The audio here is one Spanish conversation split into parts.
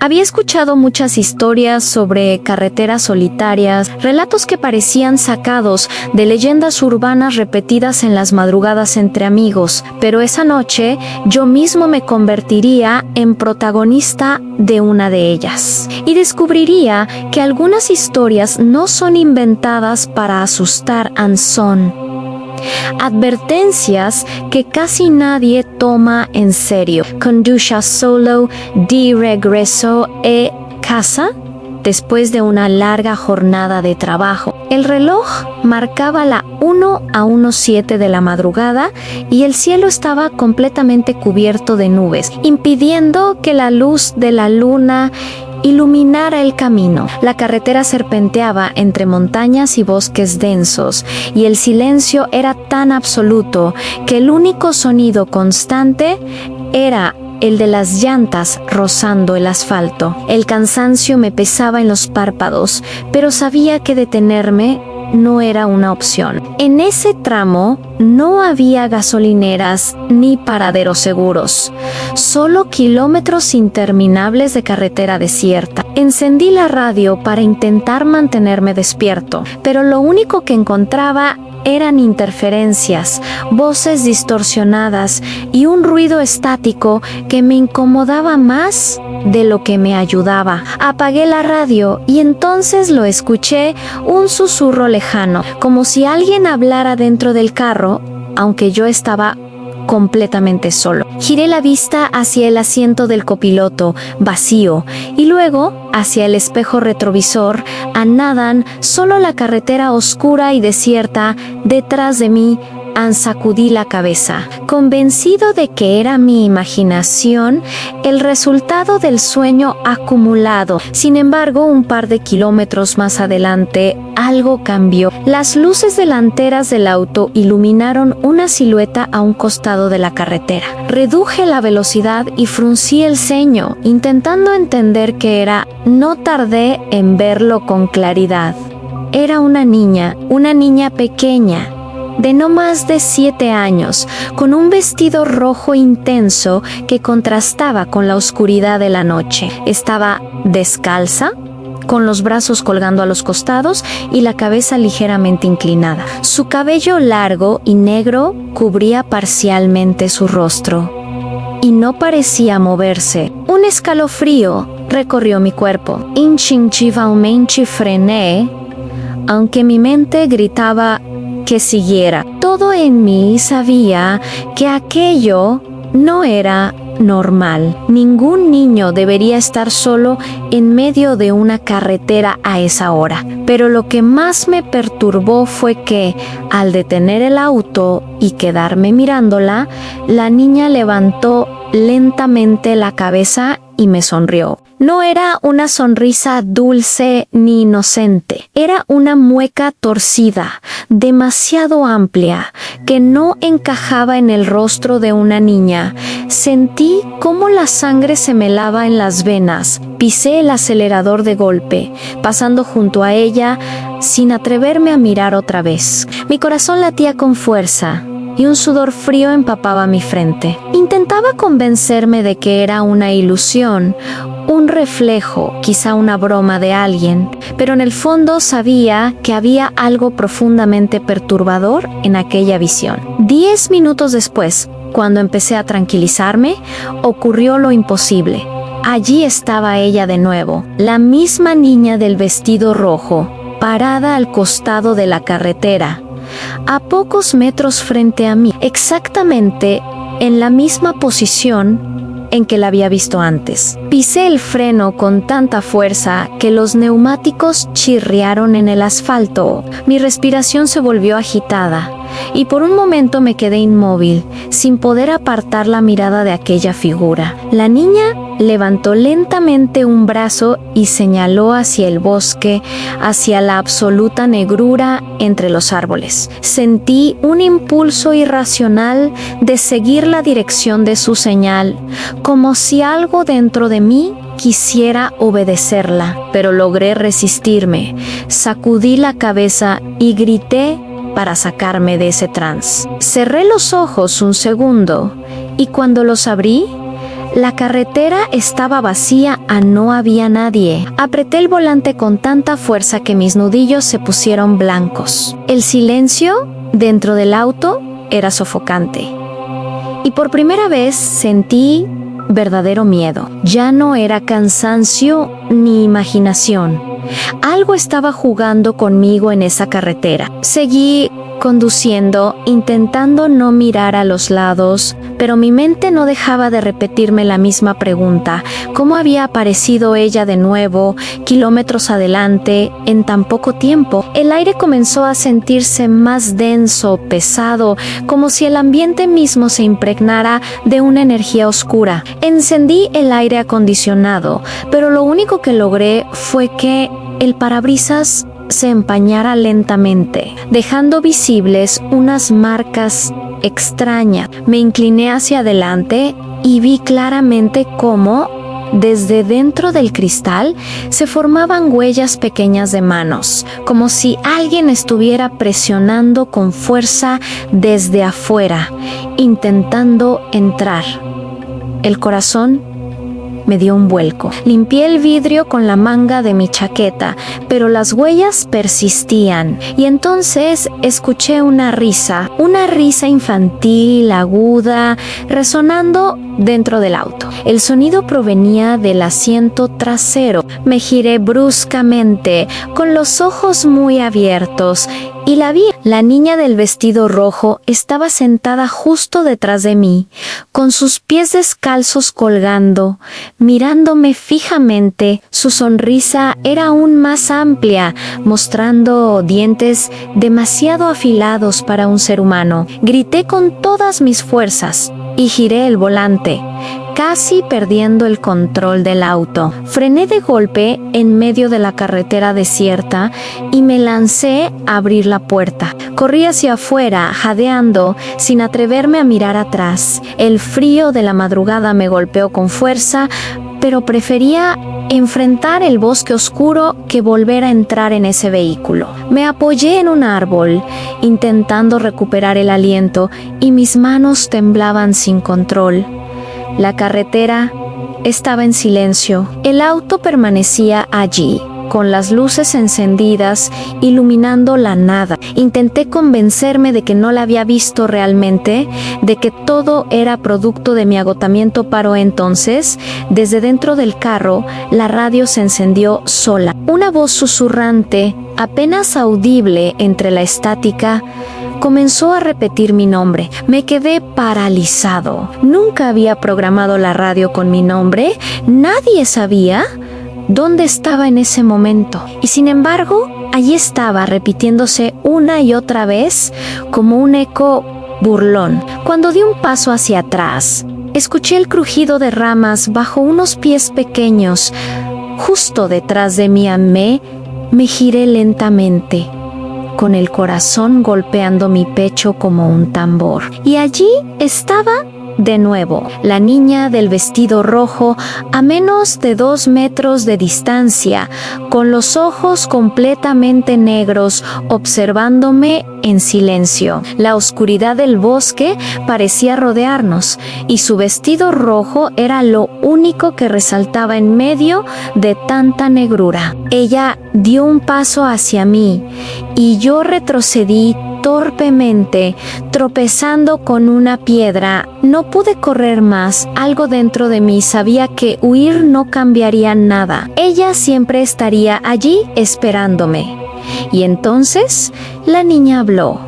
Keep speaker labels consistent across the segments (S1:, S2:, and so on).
S1: Había escuchado muchas historias sobre carreteras solitarias, relatos que parecían sacados de leyendas urbanas repetidas en las madrugadas entre amigos, pero esa noche yo mismo me convertiría en protagonista de una de ellas. Y descubriría que algunas historias no son inventadas para asustar, son advertencias que casi nadie toma en serio. Conduce solo de regreso a casa después de una larga jornada de trabajo. El reloj marcaba la 1:17 de la madrugada y el cielo estaba completamente cubierto de nubes, impidiendo que la luz de la luna iluminara el camino. La carretera serpenteaba entre montañas y bosques densos, y el silencio era tan absoluto que el único sonido constante era el de las llantas rozando el asfalto. El cansancio me pesaba en los párpados, pero sabía que detenerme no era una opción. En ese tramo no había gasolineras ni paraderos seguros, solo kilómetros interminables de carretera desierta. Encendí la radio para intentar mantenerme despierto, pero lo único que encontraba eran interferencias, voces distorsionadas y un ruido estático que me incomodaba más de lo que me ayudaba. Apagué la radio y entonces lo escuché, un susurro lejano, como si alguien hablara dentro del carro, aunque yo estaba completamente solo. Giré la vista hacia el asiento del copiloto, vacío, y luego hacia el espejo retrovisor. A nadan solo la carretera oscura y desierta detrás de mí. Sacudí la cabeza, convencido de que era mi imaginación el resultado del sueño acumulado. Sin embargo, un par de kilómetros más adelante, algo cambió. Las luces delanteras del auto iluminaron una silueta a un costado de la carretera. Reduje la velocidad y fruncí el ceño, intentando entender qué era. No tardé en verlo con claridad. Era una niña pequeña, de no más de 7 años, con un vestido rojo intenso que contrastaba con la oscuridad de la noche. Estaba descalza, con los brazos colgando a los costados y la cabeza ligeramente inclinada. Su cabello largo y negro cubría parcialmente su rostro, y no parecía moverse. Un escalofrío recorrió mi cuerpo. Instintivamente frené, aunque mi mente gritaba que siguiera. Todo en mí sabía que aquello no era normal. Ningún niño debería estar solo en medio de una carretera a esa hora. Pero lo que más me perturbó fue que, al detener el auto y quedarme mirándola, la niña levantó lentamente la cabeza y me sonrió. No era una sonrisa dulce ni inocente, era una mueca torcida, demasiado amplia, que no encajaba en el rostro de una niña. Sentí cómo la sangre se me helaba en las venas. Pisé el acelerador de golpe, pasando junto a ella sin atreverme a mirar otra vez. Mi corazón latía con fuerza y un sudor frío empapaba mi frente. Intentaba convencerme de que era una ilusión, un reflejo, quizá una broma de alguien, pero en el fondo sabía que había algo profundamente perturbador en aquella visión. 10 minutos después, cuando empecé a tranquilizarme, ocurrió lo imposible. Allí estaba ella de nuevo, la misma niña del vestido rojo, parada al costado de la carretera, a pocos metros frente a mí, exactamente en la misma posición en que la había visto antes. Pisé el freno con tanta fuerza que los neumáticos chirriaron en el asfalto. Mi respiración se volvió agitada y por un momento me quedé inmóvil, sin poder apartar la mirada de aquella figura. La niña levantó lentamente un brazo y señaló hacia el bosque, hacia la absoluta negrura entre los árboles. Sentí un impulso irracional de seguir la dirección de su señal, como si algo dentro de mí quisiera obedecerla, pero logré resistirme. Sacudí la cabeza y grité para sacarme de ese trance. Cerré los ojos un segundo y cuando los abrí, La carretera estaba vacía, no había nadie. Apreté el volante con tanta fuerza que mis nudillos se pusieron blancos. El silencio dentro del auto era sofocante. Y por primera vez sentí verdadero miedo. Ya no era cansancio ni imaginación. Algo estaba jugando conmigo en esa carretera. Seguí conduciendo, intentando no mirar a los lados, pero mi mente no dejaba de repetirme la misma pregunta: ¿cómo había aparecido ella de nuevo, kilómetros adelante, en tan poco tiempo? El aire comenzó a sentirse más denso, pesado, como si el ambiente mismo se impregnara de una energía oscura. Encendí el aire acondicionado, pero lo único que logré fue que el parabrisas se empañara lentamente, dejando visibles unas marcas extrañas. Me incliné hacia adelante y vi claramente cómo, desde dentro del cristal, se formaban huellas pequeñas de manos, como si alguien estuviera presionando con fuerza desde afuera, intentando entrar. El corazón me dio un vuelco. Limpié el vidrio con la manga de mi chaqueta, pero las huellas persistían. Y entonces escuché una risa infantil, aguda, resonando dentro del auto. El sonido provenía del asiento trasero. Me giré bruscamente, con los ojos muy abiertos, y la vi. La niña del vestido rojo estaba sentada justo detrás de mí, con sus pies descalzos colgando, mirándome fijamente. Su sonrisa era aún más amplia, mostrando dientes demasiado afilados para un ser humano. Grité con todas mis fuerzas y giré el volante, casi perdiendo el control del auto. Frené de golpe en medio de la carretera desierta y me lancé a abrir la puerta. Corrí hacia afuera, jadeando, sin atreverme a mirar atrás. El frío de la madrugada me golpeó con fuerza, pero prefería enfrentar el bosque oscuro que volver a entrar en ese vehículo. Me apoyé en un árbol, intentando recuperar el aliento, y mis manos temblaban sin control. La carretera estaba en silencio. El auto permanecía allí, con las luces encendidas, iluminando la nada. Intenté convencerme de que no la había visto realmente, de que todo era producto de mi agotamiento, pero entonces, desde dentro del carro, la radio se encendió sola. Una voz susurrante, apenas audible entre la estática, comenzó a repetir mi nombre. Me quedé paralizado. Nunca había programado la radio con mi nombre. Nadie sabía dónde estaba en ese momento. Y sin embargo, allí estaba, repitiéndose una y otra vez como un eco burlón. Cuando di un paso hacia atrás, escuché el crujido de ramas bajo unos pies pequeños. Justo detrás de mí me giré lentamente, con el corazón golpeando mi pecho como un tambor. Y allí estaba de nuevo, la niña del vestido rojo, a menos de 2 metros de distancia, con los ojos completamente negros, observándome en silencio. La oscuridad del bosque parecía rodearnos, y su vestido rojo era lo único que resaltaba en medio de tanta negrura. Ella dio un paso hacia mí, y yo retrocedí torpemente, tropezando con una piedra. No pude correr más. Algo dentro de mí sabía que huir no cambiaría nada. Ella siempre estaría allí esperándome. Y entonces la niña habló.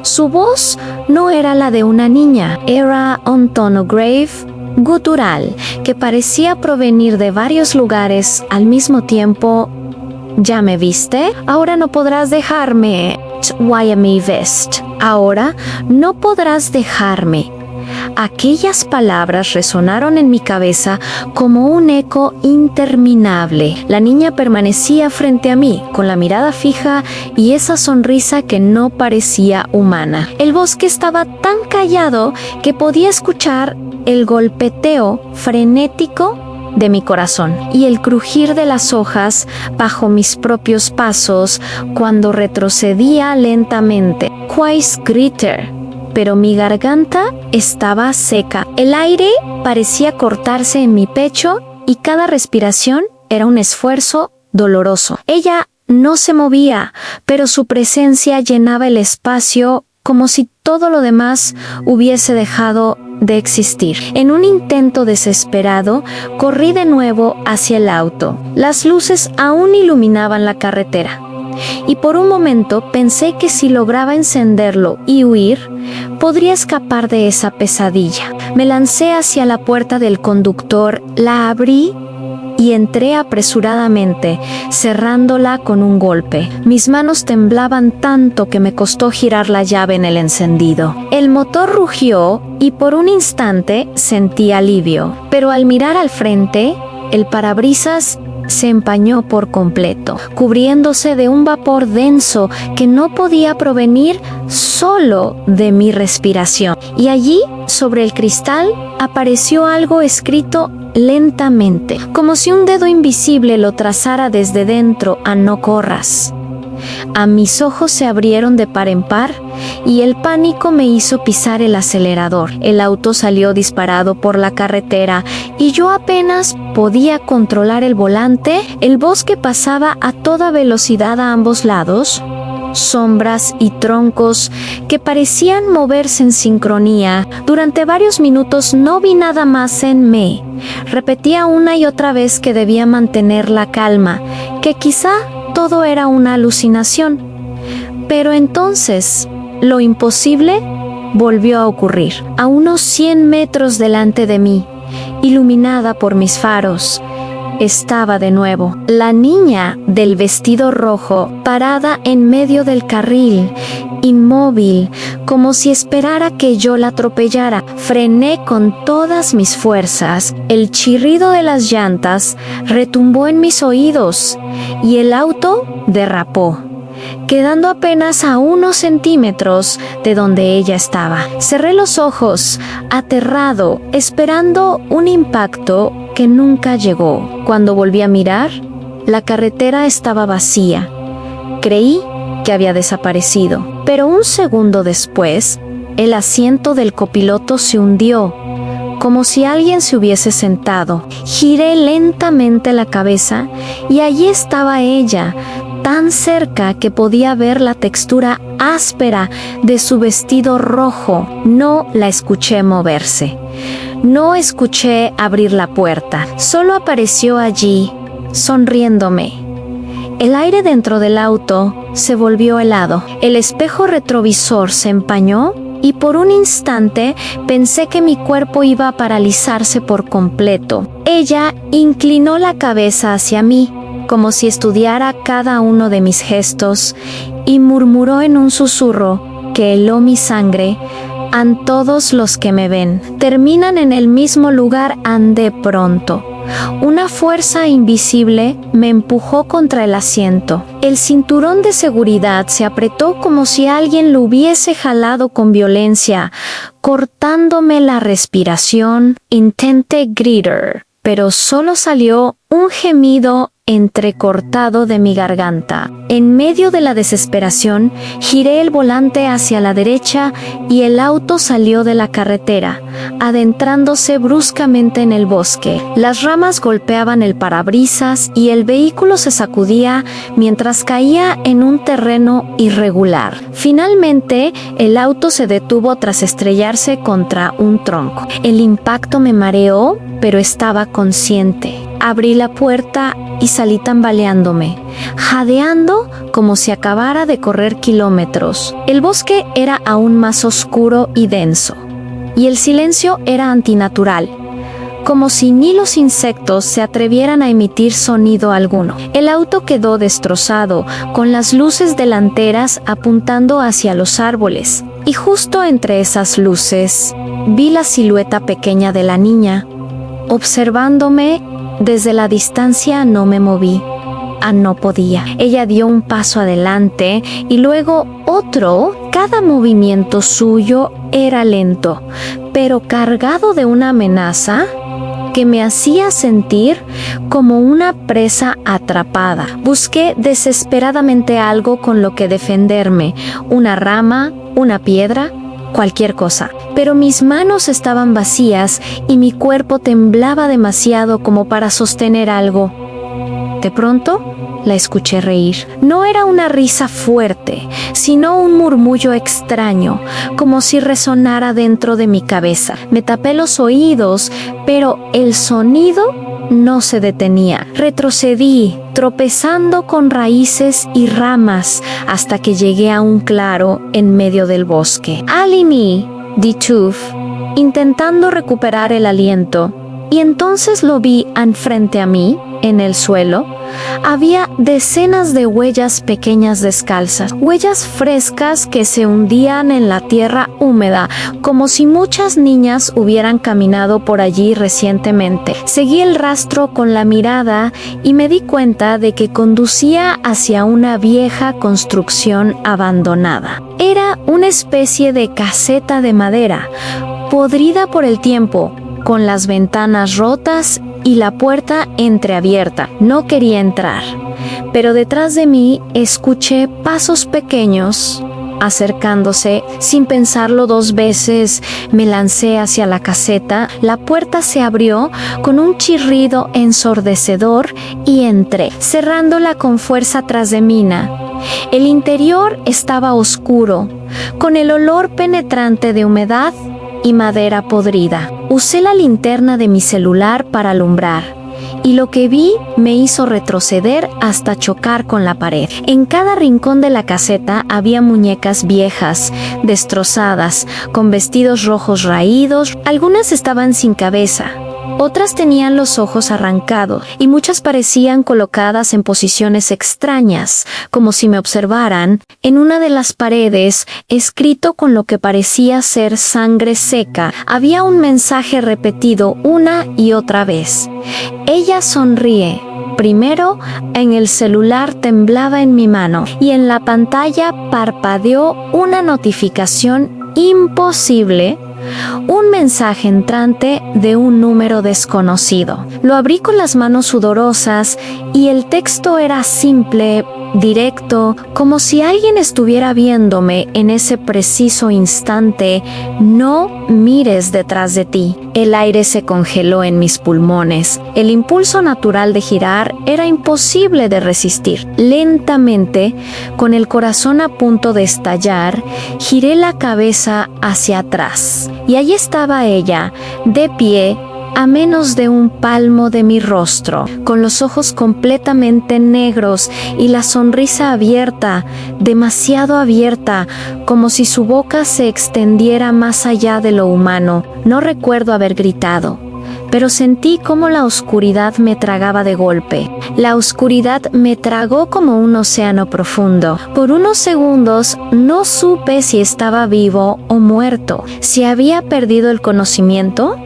S1: Su voz no era la de una niña, era un tono grave, gutural, que parecía provenir de varios lugares al mismo tiempo. ¿Ya me viste? Ahora no podrás dejarme. Wyoming West. Ahora no podrás dejarme. Aquellas palabras resonaron en mi cabeza como un eco interminable. La niña permanecía frente a mí, con la mirada fija y esa sonrisa que no parecía humana. El bosque estaba tan callado que podía escuchar el golpeteo frenético de mi corazón y el crujir de las hojas bajo mis propios pasos cuando retrocedía lentamente. Quais Gritter, pero mi garganta estaba seca. El aire parecía cortarse en mi pecho y cada respiración era un esfuerzo doloroso. Ella no se movía, pero su presencia llenaba el espacio como si todo lo demás hubiese dejado de existir. En un intento desesperado, corrí de nuevo hacia el auto. Las luces aún iluminaban la carretera, y por un momento pensé que si lograba encenderlo y huir, podría escapar de esa pesadilla. Me lancé hacia la puerta del conductor, la abrí y entré apresuradamente, cerrándola con un golpe. Mis manos temblaban tanto que me costó girar la llave en el encendido. El motor rugió y por un instante sentí alivio, pero al mirar al frente, el parabrisas se empañó por completo, cubriéndose de un vapor denso que no podía provenir solo de mi respiración. Y allí, sobre el cristal, apareció algo escrito lentamente, como si un dedo invisible lo trazara desde dentro a "no corras". A mis ojos se abrieron de par en par y el pánico me hizo pisar el acelerador. El auto salió disparado por la carretera y yo apenas podía controlar el volante. El bosque pasaba a toda velocidad a ambos lados, sombras y troncos que parecían moverse en sincronía. Durante varios minutos no vi nada más en mí. Repetía una y otra vez que debía mantener la calma, que quizá todo era una alucinación. Pero entonces, lo imposible volvió a ocurrir. A unos 100 metros delante de mí, iluminada por mis faros, estaba de nuevo la niña del vestido rojo, parada en medio del carril, inmóvil, como si esperara que yo la atropellara. Frené con todas mis fuerzas. El chirrido de las llantas retumbó en mis oídos y el auto derrapó, quedando apenas a unos centímetros de donde ella estaba. Cerré los ojos, aterrado, esperando un impacto que nunca llegó. Cuando volví a mirar, la carretera estaba vacía. Creí que había desaparecido, pero un segundo después, el asiento del copiloto se hundió, como si alguien se hubiese sentado. Giré lentamente la cabeza y allí estaba ella, tan cerca que podía ver la textura áspera de su vestido rojo. No la escuché moverse. No escuché abrir la puerta. Solo apareció allí, sonriéndome. El aire dentro del auto se volvió helado. El espejo retrovisor se empañó y por un instante pensé que mi cuerpo iba a paralizarse por completo. Ella inclinó la cabeza hacia mí, como si estudiara cada uno de mis gestos, y murmuró en un susurro que heló mi sangre: "A todos los que me ven, terminan en el mismo lugar ande pronto". Una fuerza invisible me empujó contra el asiento. El cinturón de seguridad se apretó como si alguien lo hubiese jalado con violencia, cortándome la respiración. Intenté gritar, pero solo salió un gemido entrecortado de mi garganta. En medio de la desesperación, giré el volante hacia la derecha y el auto salió de la carretera, adentrándose bruscamente en el bosque. Las ramas golpeaban el parabrisas y el vehículo se sacudía mientras caía en un terreno irregular. Finalmente, el auto se detuvo tras estrellarse contra un tronco. El impacto me mareó, pero estaba consciente. Abrí la puerta y salí tambaleándome, jadeando como si acabara de correr kilómetros. El bosque era aún más oscuro y denso, y el silencio era antinatural, como si ni los insectos se atrevieran a emitir sonido alguno. El auto quedó destrozado, con las luces delanteras apuntando hacia los árboles, y justo entre esas luces vi la silueta pequeña de la niña, observándome. Desde la distancia no me moví. No podía. Ella dio un paso adelante y luego otro. Cada movimiento suyo era lento, pero cargado de una amenaza que me hacía sentir como una presa atrapada. Busqué desesperadamente algo con lo que defenderme: una rama, una piedra, cualquier cosa. Pero mis manos estaban vacías y mi cuerpo temblaba demasiado como para sostener algo. De pronto, la escuché reír. No era una risa fuerte, sino un murmullo extraño, como si resonara dentro de mi cabeza. Me tapé los oídos, pero el sonido no se detenía. Retrocedí, tropezando con raíces y ramas, hasta que llegué a un claro en medio del bosque. Alimi, di Tuf, intentando recuperar el aliento, y entonces lo vi enfrente a mí, en el suelo. Había decenas de huellas pequeñas descalzas, huellas frescas que se hundían en la tierra húmeda, como si muchas niñas hubieran caminado por allí recientemente. Seguí el rastro con la mirada y me di cuenta de que conducía hacia una vieja construcción abandonada. Era una especie de caseta de madera, podrida por el tiempo, con las ventanas rotas y la puerta entreabierta. No quería entrar, pero detrás de mí escuché pasos pequeños acercándose. Sin pensarlo dos veces, me lancé hacia la caseta. La puerta se abrió con un chirrido ensordecedor y entré, cerrándola con fuerza tras de mí. El interior estaba oscuro, con el olor penetrante de humedad y madera podrida. Usé la linterna de mi celular para alumbrar, y lo que vi me hizo retroceder hasta chocar con la pared. En cada rincón de la caseta había muñecas viejas, destrozadas, con vestidos rojos raídos. Algunas estaban sin cabeza, otras tenían los ojos arrancados, y muchas parecían colocadas en posiciones extrañas, como si me observaran. En una de las paredes, escrito con lo que parecía ser sangre seca, había un mensaje repetido una y otra vez. Ella sonríe. Primero, en el celular temblaba en mi mano, y en la pantalla parpadeó una notificación imposible. Un mensaje entrante de un número desconocido. Lo abrí con las manos sudorosas y el texto era simple, directo, como si alguien estuviera viéndome en ese preciso instante. No mires detrás de ti. El aire se congeló en mis pulmones. El impulso natural de girar era imposible de resistir. Lentamente, con el corazón a punto de estallar, giré la cabeza hacia atrás. Y allí estaba ella, de pie, a menos de un palmo de mi rostro, con los ojos completamente negros y la sonrisa abierta, demasiado abierta, como si su boca se extendiera más allá de lo humano. No recuerdo haber gritado, pero sentí como la oscuridad me tragaba de golpe. La oscuridad me tragó como un océano profundo. Por unos segundos no supe si estaba vivo o muerto, si había perdido el conocimiento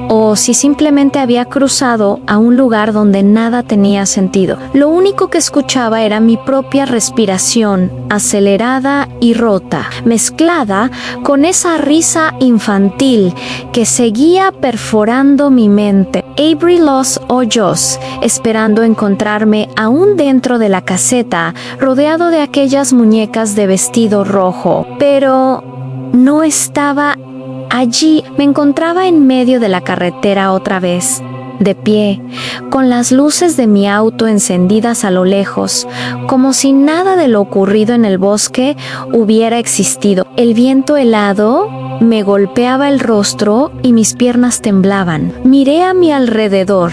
S1: o si simplemente había cruzado a un lugar donde nada tenía sentido. Lo único que escuchaba era mi propia respiración, acelerada y rota, mezclada con esa risa infantil que seguía perforando mi mente. Abrí los ojos, esperando encontrarme aún dentro de la caseta, rodeado de aquellas muñecas de vestido rojo, pero no estaba allí. Me encontraba en medio de la carretera otra vez, de pie, con las luces de mi auto encendidas a lo lejos, como si nada de lo ocurrido en el bosque hubiera existido. El viento helado me golpeaba el rostro y mis piernas temblaban. Miré a mi alrededor,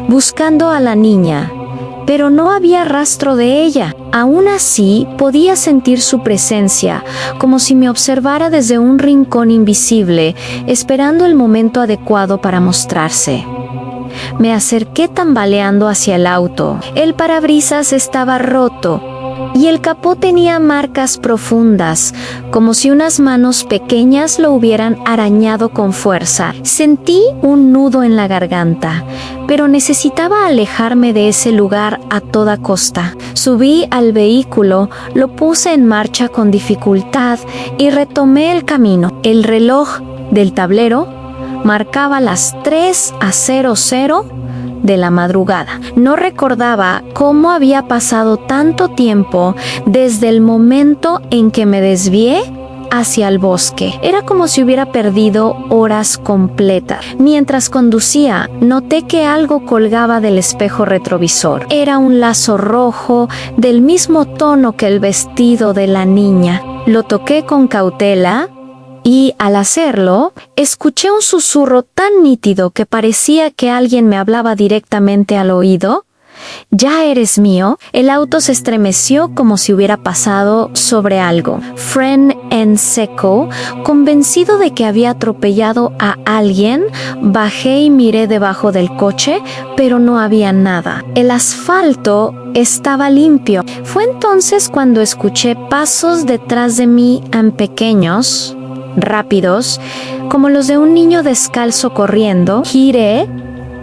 S1: buscando a la niña, pero no había rastro de ella. Aún así, podía sentir su presencia, como si me observara desde un rincón invisible, esperando el momento adecuado para mostrarse. Me acerqué tambaleando hacia el auto. El parabrisas estaba roto y el capó tenía marcas profundas, como si unas manos pequeñas lo hubieran arañado con fuerza. Sentí un nudo en la garganta, pero necesitaba alejarme de ese lugar a toda costa. Subí al vehículo, lo puse en marcha con dificultad y retomé el camino. El reloj del tablero marcaba las 3:00 de la madrugada. No recordaba cómo había pasado tanto tiempo desde el momento en que me desvié hacia el bosque. Era como si hubiera perdido horas completas. Mientras conducía, noté que algo colgaba del espejo retrovisor. Era un lazo rojo del mismo tono que el vestido de la niña. Lo toqué con cautela y, al hacerlo, escuché un susurro tan nítido que parecía que alguien me hablaba directamente al oído. «¿Ya eres mío?» El auto se estremeció como si hubiera pasado sobre algo. Frené en seco, convencido de que había atropellado a alguien. Bajé y miré debajo del coche, pero no había nada. El asfalto estaba limpio. Fue entonces cuando escuché pasos detrás de mí, pequeños, rápidos, como los de un niño descalzo corriendo. Giré,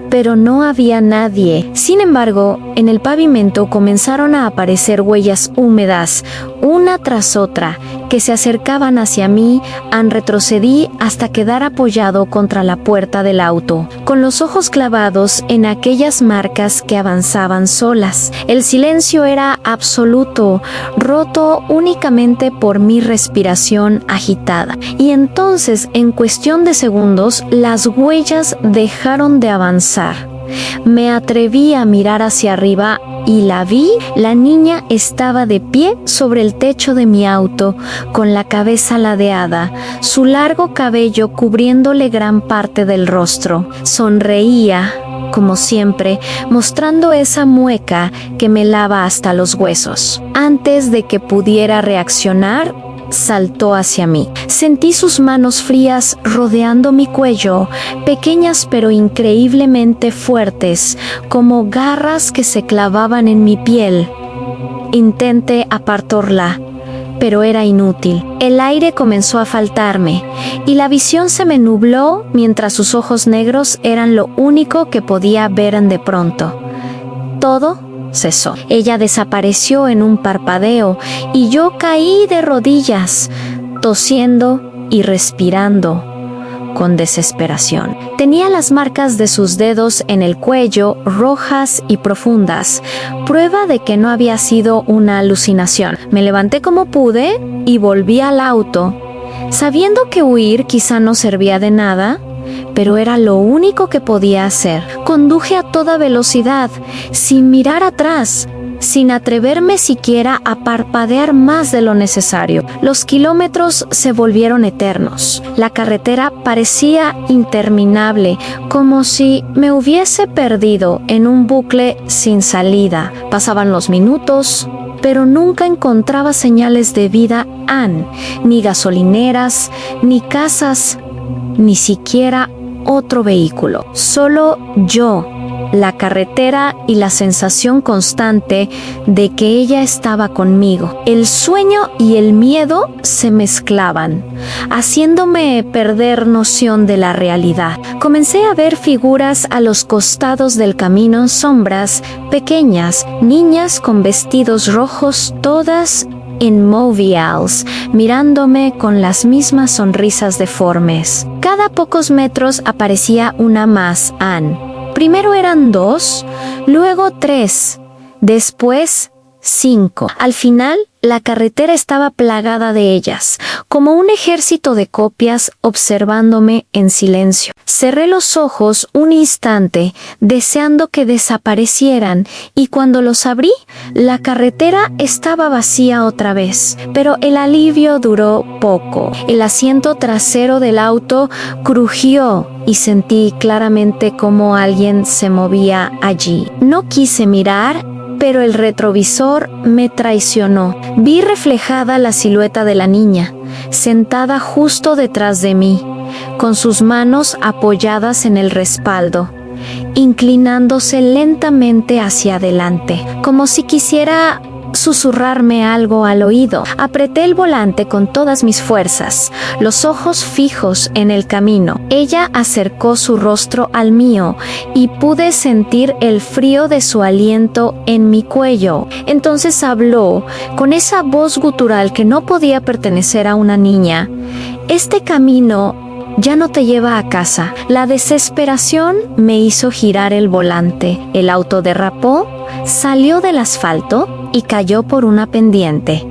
S1: pero no había nadie. Sin embargo, en el pavimento comenzaron a aparecer huellas húmedas, una tras otra, que se acercaban hacia mí. Retrocedí hasta quedar apoyado contra la puerta del auto, con los ojos clavados en aquellas marcas que avanzaban solas. El silencio era absoluto, roto únicamente por mi respiración agitada. Y entonces, en cuestión de segundos, las huellas dejaron de avanzar. Me atreví a mirar hacia arriba y la vi. La niña estaba de pie sobre el techo de mi auto, con la cabeza ladeada, su largo cabello cubriéndole gran parte del rostro. Sonreía, como siempre, mostrando esa mueca que me lava hasta los huesos. Antes de que pudiera reaccionar, saltó hacia mí. Sentí sus manos frías rodeando mi cuello, pequeñas pero increíblemente fuertes, como garras que se clavaban en mi piel. Intenté apartarla, pero era inútil. El aire comenzó a faltarme, y la visión se me nubló mientras sus ojos negros eran lo único que podía ver de pronto. Todo cesó. Ella desapareció en un parpadeo y yo caí de rodillas, tosiendo y respirando con desesperación. Tenía las marcas de sus dedos en el cuello, rojas y profundas, prueba de que no había sido una alucinación. Me levanté como pude y volví al auto, sabiendo que huir quizá no servía de nada, pero era lo único que podía hacer. Conduje a toda velocidad, sin mirar atrás, sin atreverme siquiera a parpadear más de lo necesario. Los kilómetros se volvieron eternos. La carretera parecía interminable, como si me hubiese perdido en un bucle sin salida. Pasaban los minutos, pero nunca encontraba señales de vida, ni gasolineras, ni casas, ni siquiera otro vehículo. Solo yo, la carretera y la sensación constante de que ella estaba conmigo. El sueño y el miedo se mezclaban, haciéndome perder noción de la realidad. Comencé a ver figuras a los costados del camino, sombras pequeñas, niñas con vestidos rojos, todas inmóviles, mirándome con las mismas sonrisas deformes. Cada pocos metros aparecía una más, Primero eran 2, luego 3, después 5. Al final, la carretera estaba plagada de ellas, como un ejército de copias observándome en silencio. Cerré los ojos un instante, deseando que desaparecieran, y cuando los abrí, la carretera estaba vacía otra vez. Pero el alivio duró poco. El asiento trasero del auto crujió y sentí claramente cómo alguien se movía allí. No quise mirar, pero el retrovisor me traicionó. Vi reflejada la silueta de la niña, sentada justo detrás de mí, con sus manos apoyadas en el respaldo, inclinándose lentamente hacia adelante, como si quisiera susurrarme algo al oído. Apreté el volante con todas mis fuerzas, los ojos fijos en el camino. Ella acercó su rostro al mío y pude sentir el frío de su aliento en mi cuello. Entonces habló con esa voz gutural que no podía pertenecer a una niña. Este camino ya no te lleva a casa. La desesperación me hizo girar el volante. El auto derrapó, salió del asfalto y cayó por una pendiente.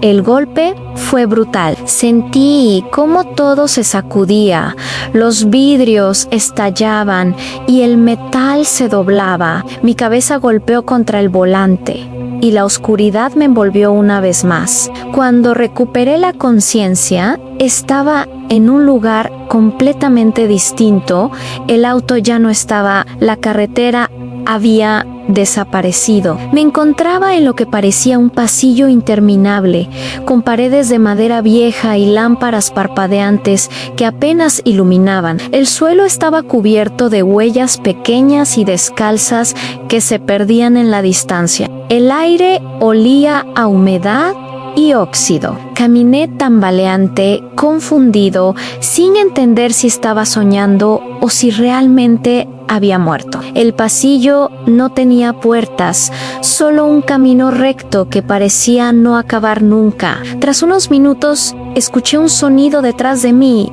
S1: El golpe fue brutal. Sentí cómo todo se sacudía, los vidrios estallaban y el metal se doblaba. Mi cabeza golpeó contra el volante y la oscuridad me envolvió una vez más. Cuando recuperé la conciencia, estaba en un lugar completamente distinto. El auto ya no estaba, la carretera había desaparecido. Me encontraba en lo que parecía un pasillo interminable, con paredes de madera vieja y lámparas parpadeantes que apenas iluminaban. El suelo estaba cubierto de huellas pequeñas y descalzas que se perdían en la distancia. El aire olía a humedad y óxido. Caminé tambaleante, confundido, sin entender si estaba soñando o si realmente había muerto. El pasillo no tenía puertas, solo un camino recto que parecía no acabar nunca. Tras unos minutos, escuché un sonido detrás de mí,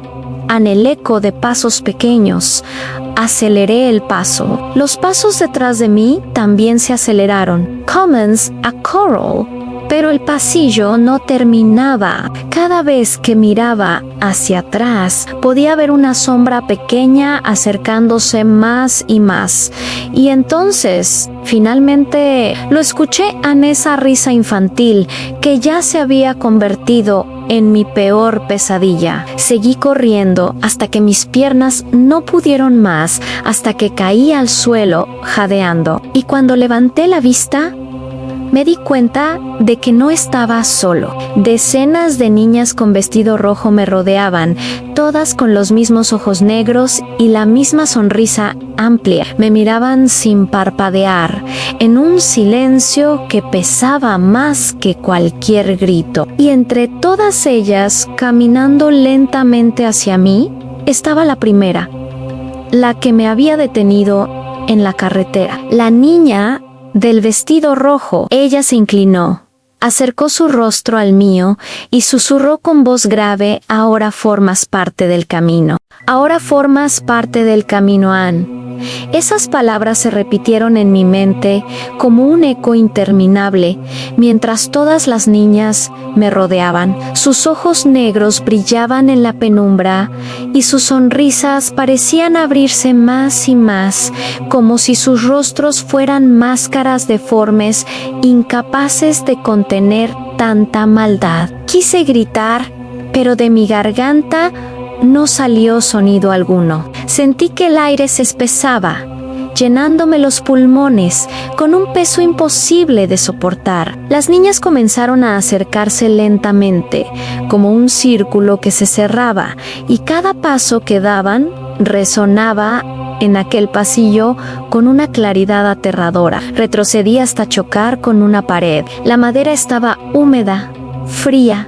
S1: el eco de pasos pequeños. Aceleré el paso. Los pasos detrás de mí también se aceleraron. Commons a Coral. Pero el pasillo no terminaba. Cada vez que miraba hacia atrás, podía ver una sombra pequeña acercándose más y más. Y entonces, finalmente, lo escuché en esa risa infantil que ya se había convertido en mi peor pesadilla. Seguí corriendo hasta que mis piernas no pudieron más, hasta que caí al suelo jadeando. Y cuando levanté la vista, me di cuenta de que no estaba solo. Decenas de niñas con vestido rojo me rodeaban, todas con los mismos ojos negros y la misma sonrisa amplia. Me miraban sin parpadear, en un silencio que pesaba más que cualquier grito. Y entre todas ellas, caminando lentamente hacia mí, estaba la primera, la que me había detenido en la carretera. La niña del vestido rojo. Ella se inclinó, acercó su rostro al mío y susurró con voz grave: ahora formas parte del camino. Ahora formas parte del camino, Anne. Esas palabras se repitieron en mi mente como un eco interminable, mientras todas las niñas me rodeaban. Sus ojos negros brillaban en la penumbra y sus sonrisas parecían abrirse más y más, como si sus rostros fueran máscaras deformes, incapaces de contener tanta maldad. Quise gritar, pero de mi garganta no salió sonido alguno. Sentí que el aire se espesaba, llenándome los pulmones con un peso imposible de soportar. Las niñas comenzaron a acercarse lentamente, como un círculo que se cerraba, y cada paso que daban resonaba en aquel pasillo con una claridad aterradora. Retrocedí hasta chocar con una pared. La madera estaba húmeda, fría,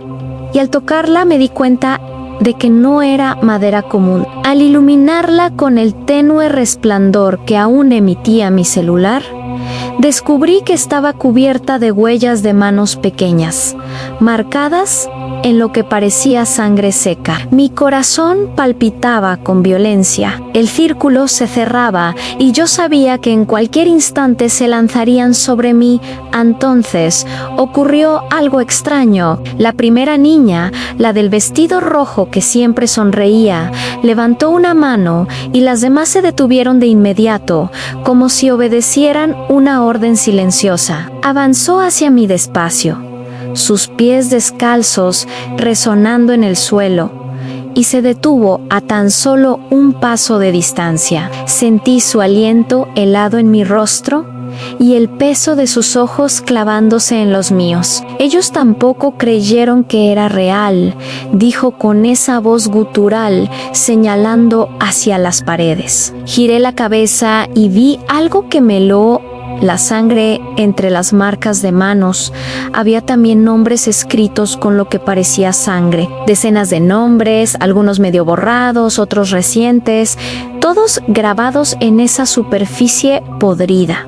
S1: y al tocarla me di cuenta de que no era madera común. Al iluminarla con el tenue resplandor que aún emitía mi celular, descubrí que estaba cubierta de huellas de manos pequeñas, marcadas en lo que parecía sangre seca. Mi corazón palpitaba con violencia. El círculo se cerraba y yo sabía que en cualquier instante se lanzarían sobre mí. Entonces ocurrió algo extraño. La primera niña, la del vestido rojo que siempre sonreía, levantó una mano y las demás se detuvieron de inmediato, como si obedecieran una orden silenciosa. Avanzó hacia mí despacio, sus pies descalzos resonando en el suelo, y se detuvo a tan solo un paso de distancia. Sentí su aliento helado en mi rostro y el peso de sus ojos clavándose en los míos. Ellos tampoco creyeron que era real, dijo con esa voz gutural, señalando hacia las paredes. Giré la cabeza y vi algo que me heló la sangre entre las marcas de manos. Había también nombres escritos con lo que parecía sangre. Decenas de nombres, algunos medio borrados, otros recientes, todos grabados en esa superficie podrida.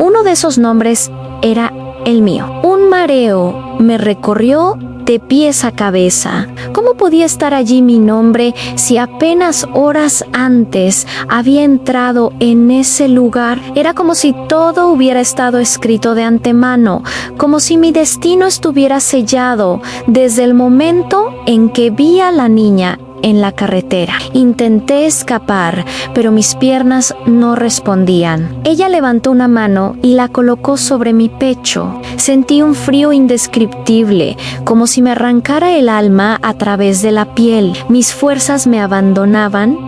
S1: Uno de esos nombres era el mío. Un mareo me recorrió de pies a cabeza. ¿Cómo podía estar allí mi nombre si apenas horas antes había entrado en ese lugar? Era como si todo hubiera estado escrito de antemano, como si mi destino estuviera sellado desde el momento en que vi a la niña en la carretera. Intenté escapar, pero mis piernas no respondían. Ella levantó una mano y la colocó sobre mi pecho. Sentí un frío indescriptible, como si me arrancara el alma a través de la piel. Mis fuerzas me abandonaban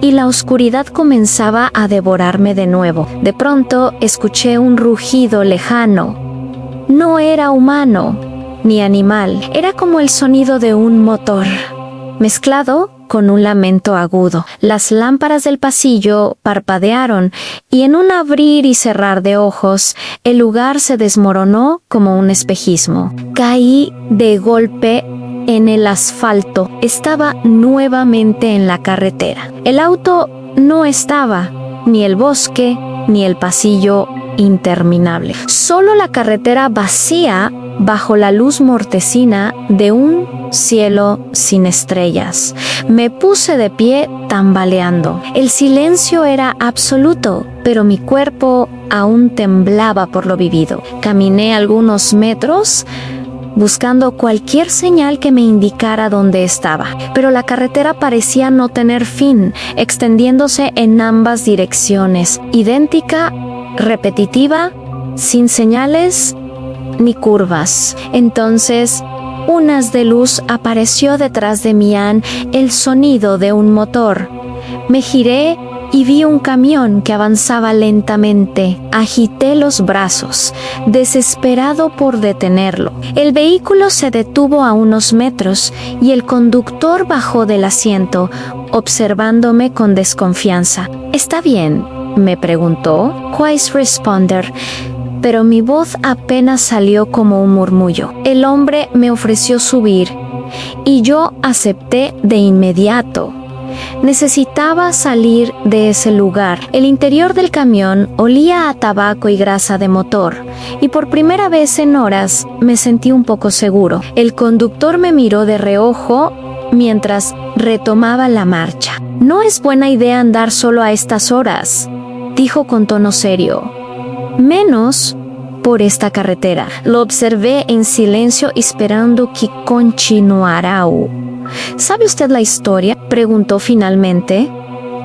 S1: y la oscuridad comenzaba a devorarme de nuevo. De pronto escuché un rugido lejano. No era humano ni animal, era como el sonido de un motor, mezclado con un lamento agudo. Las lámparas del pasillo parpadearon y en un abrir y cerrar de ojos, el lugar se desmoronó como un espejismo. Caí de golpe en el asfalto. Estaba nuevamente en la carretera. El auto no estaba, ni el bosque, ni el pasillo interminable. Solo la carretera vacía bajo la luz mortecina de un cielo sin estrellas. Me puse de pie tambaleando. El silencio era absoluto, pero mi cuerpo aún temblaba por lo vivido. Caminé algunos metros buscando cualquier señal que me indicara dónde estaba, pero la carretera parecía no tener fin, extendiéndose en ambas direcciones, idéntica, repetitiva, sin señales ni curvas. Entonces, un haz de luz apareció detrás de mí, el sonido de un motor. Me giré y vi un camión que avanzaba lentamente. Agité los brazos, desesperado por detenerlo. El vehículo se detuvo a unos metros y el conductor bajó del asiento, observándome con desconfianza. ¿Está bien?, me preguntó. Quise responder, pero mi voz apenas salió como un murmullo. El hombre me ofreció subir y yo acepté de inmediato. Necesitaba salir de ese lugar. El interior del camión olía a tabaco y grasa de motor, y por primera vez en horas me sentí un poco seguro. El conductor me miró de reojo mientras retomaba la marcha. «No es buena idea andar solo a estas horas», dijo con tono serio. «Menos por esta carretera». Lo observé en silencio esperando que continuara. «¿Sabe usted la historia?», preguntó finalmente.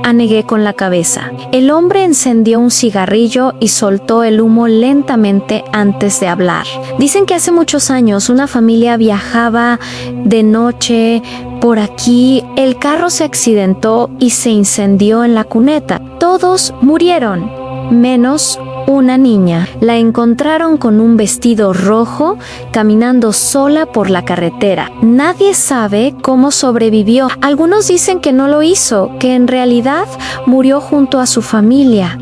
S1: Anegué con la cabeza. El hombre encendió un cigarrillo y soltó el humo lentamente antes de hablar. «Dicen que hace muchos años una familia viajaba de noche por aquí. El carro se accidentó y se incendió en la cuneta. Todos murieron, menos una niña. La encontraron con un vestido rojo, caminando sola por la carretera. Nadie sabe cómo sobrevivió. Algunos dicen que no lo hizo, que en realidad murió junto a su familia.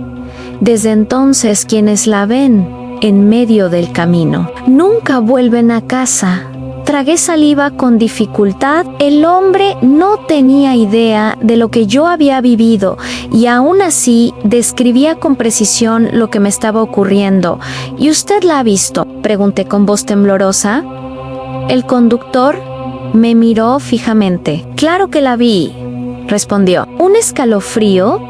S1: Desde entonces, quienes la ven en medio del camino nunca vuelven a casa». Tragué saliva con dificultad. El hombre no tenía idea de lo que yo había vivido y aún así describía con precisión lo que me estaba ocurriendo. «¿Y usted la ha visto?», pregunté con voz temblorosa. El conductor me miró fijamente. «Claro que la vi», respondió. Un escalofrío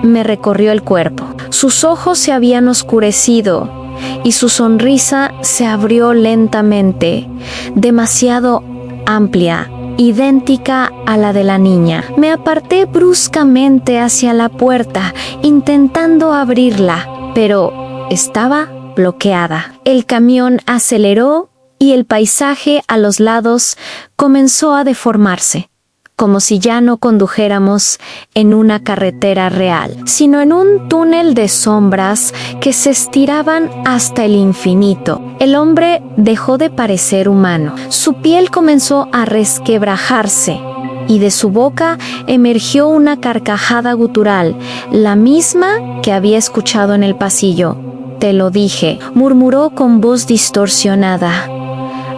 S1: me recorrió el cuerpo. Sus ojos se habían oscurecido y su sonrisa se abrió lentamente, demasiado amplia, idéntica a la de la niña. Me aparté bruscamente hacia la puerta, intentando abrirla, pero estaba bloqueada. El camión aceleró y el paisaje a los lados comenzó a deformarse, como si ya no condujéramos en una carretera real, sino en un túnel de sombras que se estiraban hasta el infinito. El hombre dejó de parecer humano. Su piel comenzó a resquebrajarse y de su boca emergió una carcajada gutural, la misma que había escuchado en el pasillo. «Te lo dije», murmuró con voz distorsionada.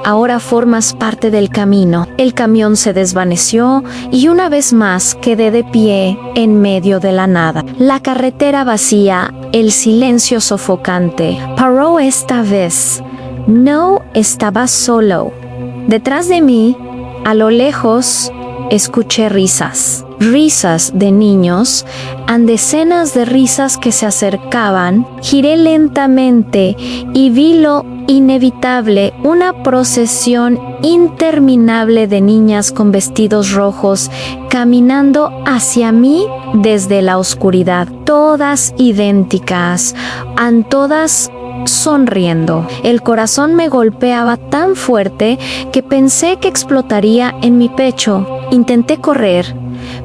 S1: «Ahora formas parte del camino». El camión se desvaneció y una vez más quedé de pie en medio de la nada. La carretera vacía, el silencio sofocante. Paró esta vez. No estaba solo. Detrás de mí, a lo lejos, escuché risas. Risas de niños, decenas de risas que se acercaban. Giré lentamente y vi lo inevitable, una procesión interminable de niñas con vestidos rojos caminando hacia mí desde la oscuridad, todas idénticas, todas sonriendo. El corazón me golpeaba tan fuerte que pensé que explotaría en mi pecho. Intenté correr,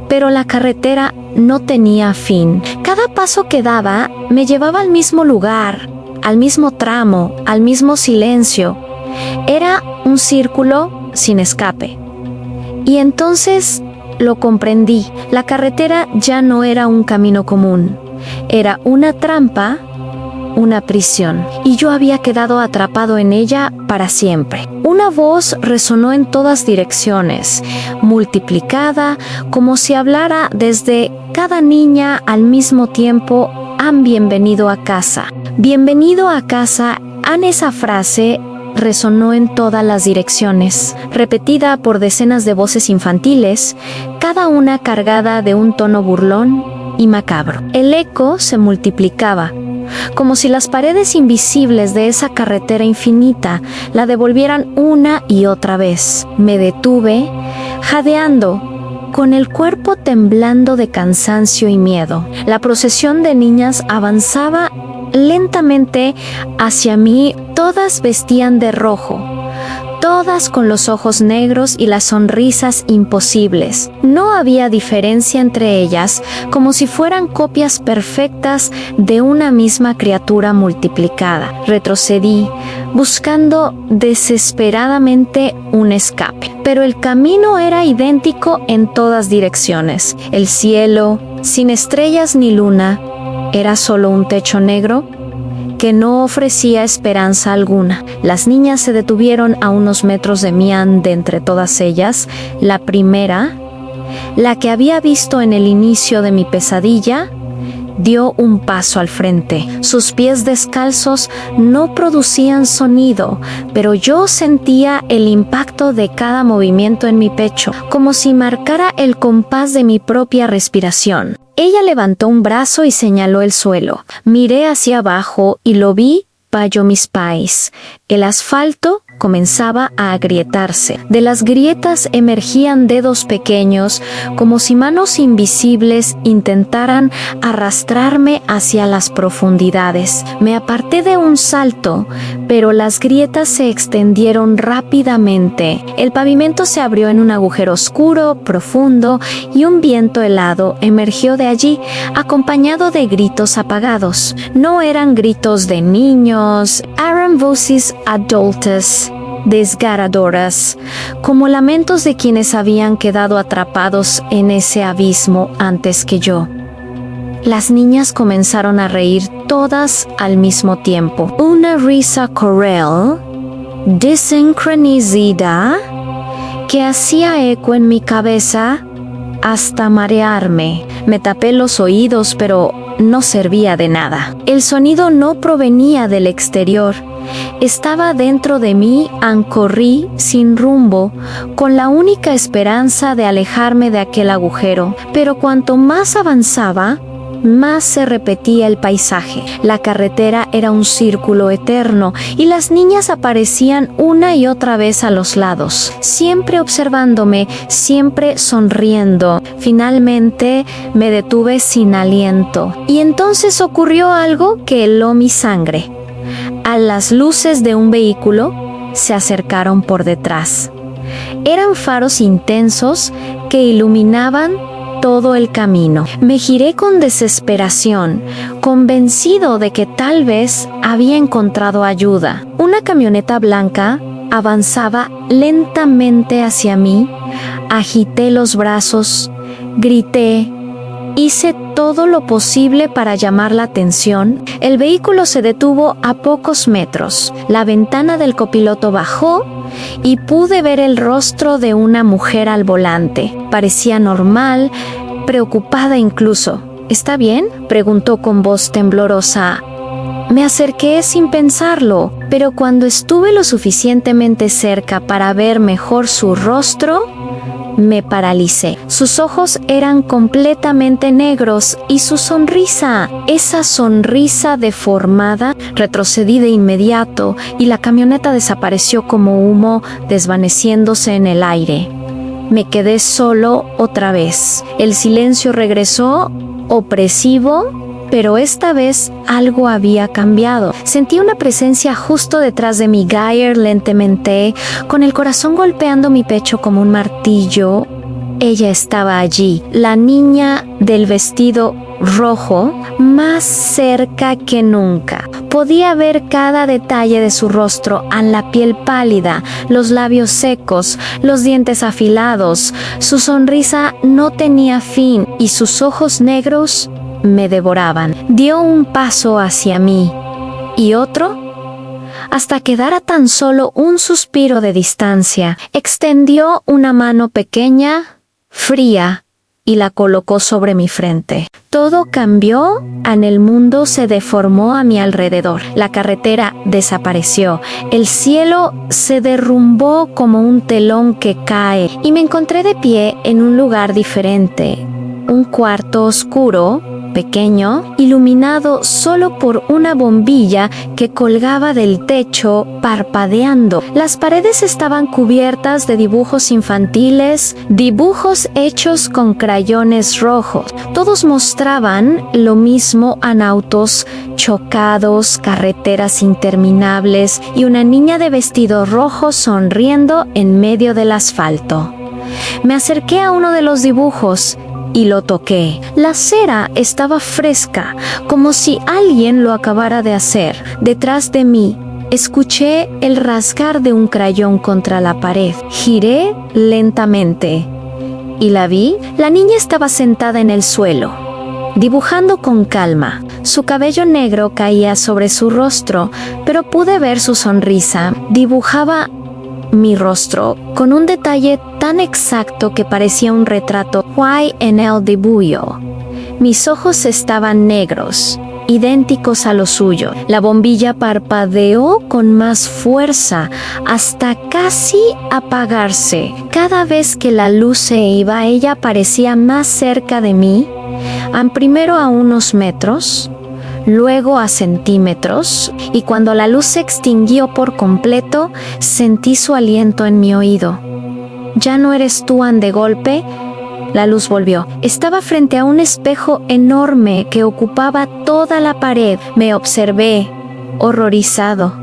S1: pero la carretera no tenía fin. Cada paso que daba me llevaba al mismo lugar, al mismo tramo, al mismo silencio. Era un círculo sin escape. Y entonces lo comprendí. La carretera ya no era un camino común. Era una trampa, una prisión, y yo había quedado atrapado en ella para siempre. Una voz resonó en todas direcciones, multiplicada, como si hablara desde cada niña al mismo tiempo. Han bienvenido a casa. Bienvenido a casa. Esa frase resonó en todas las direcciones, repetida por decenas de voces infantiles, cada una cargada de un tono burlón y macabro. El eco se multiplicaba, como si las paredes invisibles de esa carretera infinita la devolvieran una y otra vez. Me detuve, jadeando, con el cuerpo temblando de cansancio y miedo. La procesión de niñas avanzaba lentamente hacia mí. Todas vestían de rojo, todas con los ojos negros y las sonrisas imposibles. No había diferencia entre ellas, como si fueran copias perfectas de una misma criatura multiplicada. Retrocedí, buscando desesperadamente un escape, pero el camino era idéntico en todas direcciones. El cielo, sin estrellas ni luna, era solo un techo negro que no ofrecía esperanza alguna. Las niñas se detuvieron a unos metros de mí. De entre todas ellas, la primera, la que había visto en el inicio de mi pesadilla, dio un paso al frente. Sus pies descalzos no producían sonido, pero yo sentía el impacto de cada movimiento en mi pecho, como si marcara el compás de mi propia respiración. Ella levantó un brazo y señaló el suelo. Miré hacia abajo y lo vi bajo mis pies. El asfalto comenzaba a agrietarse. De las grietas emergían dedos pequeños, como si manos invisibles intentaran arrastrarme hacia las profundidades. Me aparté de un salto, pero las grietas se extendieron rápidamente. El pavimento se abrió en un agujero oscuro, profundo, y un viento helado emergió de allí, acompañado de gritos apagados. No eran gritos de niños, eran voces adultas, desgarradoras, como lamentos de quienes habían quedado atrapados en ese abismo antes que yo. Las niñas comenzaron a reír todas al mismo tiempo. Una risa coral, desincronizada, que hacía eco en mi cabeza hasta marearme. Me tapé los oídos, pero no servía de nada. El sonido no provenía del exterior. Estaba dentro de mí. Corrí sin rumbo, con la única esperanza de alejarme de aquel agujero. Pero cuanto más avanzaba, más se repetía el paisaje. La carretera era un círculo eterno y las niñas aparecían una y otra vez a los lados, siempre observándome, siempre sonriendo. Finalmente me detuve sin aliento y entonces ocurrió algo que heló mi sangre. A las luces de un vehículo se acercaron por detrás. Eran faros intensos que iluminaban todo el camino. Me giré con desesperación, convencido de que tal vez había encontrado ayuda. Una camioneta blanca avanzaba lentamente hacia mí. Agité los brazos, grité, hice todo lo posible para llamar la atención. El vehículo se detuvo a pocos metros. La ventana del copiloto bajó y pude ver el rostro de una mujer al volante. Parecía normal, preocupada incluso. ¿Está bien?, preguntó con voz temblorosa. Me acerqué sin pensarlo, pero cuando estuve lo suficientemente cerca para ver mejor su rostro, me paralicé. Sus ojos eran completamente negros y su sonrisa, esa sonrisa deformada, retrocedí de inmediato y la camioneta desapareció como humo desvaneciéndose en el aire. Me quedé solo otra vez. El silencio regresó, opresivo, pero esta vez algo había cambiado. Sentí una presencia justo detrás de mi Geyer lentamente, con el corazón golpeando mi pecho como un martillo. Ella estaba allí, la niña del vestido rojo, más cerca que nunca. Podía ver cada detalle de su rostro, la piel pálida, los labios secos, los dientes afilados. Su sonrisa no tenía fin y sus ojos negros me devoraban. Dio un paso hacia mí y otro, hasta quedar a tan solo un suspiro de distancia. Extendió una mano pequeña, fría, y la colocó sobre mi frente. Todo cambió, el mundo se deformó a mi alrededor. La carretera desapareció. El cielo se derrumbó como un telón que cae y me encontré de pie en un lugar diferente. Un cuarto oscuro, pequeño, iluminado solo por una bombilla que colgaba del techo parpadeando. Las paredes estaban cubiertas de dibujos infantiles, dibujos hechos con crayones rojos. Todos mostraban lo mismo: autos chocados, carreteras interminables y una niña de vestido rojo sonriendo en medio del asfalto. Me acerqué a uno de los dibujos y lo toqué. La cera estaba fresca, como si alguien lo acabara de hacer. Detrás de mí, escuché el rasgar de un crayón contra la pared. Giré lentamente y la vi. La niña estaba sentada en el suelo, dibujando con calma. Su cabello negro caía sobre su rostro, pero pude ver su sonrisa. Dibujaba mi rostro con un detalle tan exacto que parecía un retrato en el dibujo. Mis ojos estaban negros, idénticos a los suyos. La bombilla parpadeó con más fuerza hasta casi apagarse. Cada vez que la luz se iba, ella parecía más cerca de mí, primero a unos metros, luego a centímetros, y cuando la luz se extinguió por completo, sentí su aliento en mi oído. «¿Ya no eres tú?» De golpe, la luz volvió. Estaba frente a un espejo enorme que ocupaba toda la pared. Me observé, horrorizado.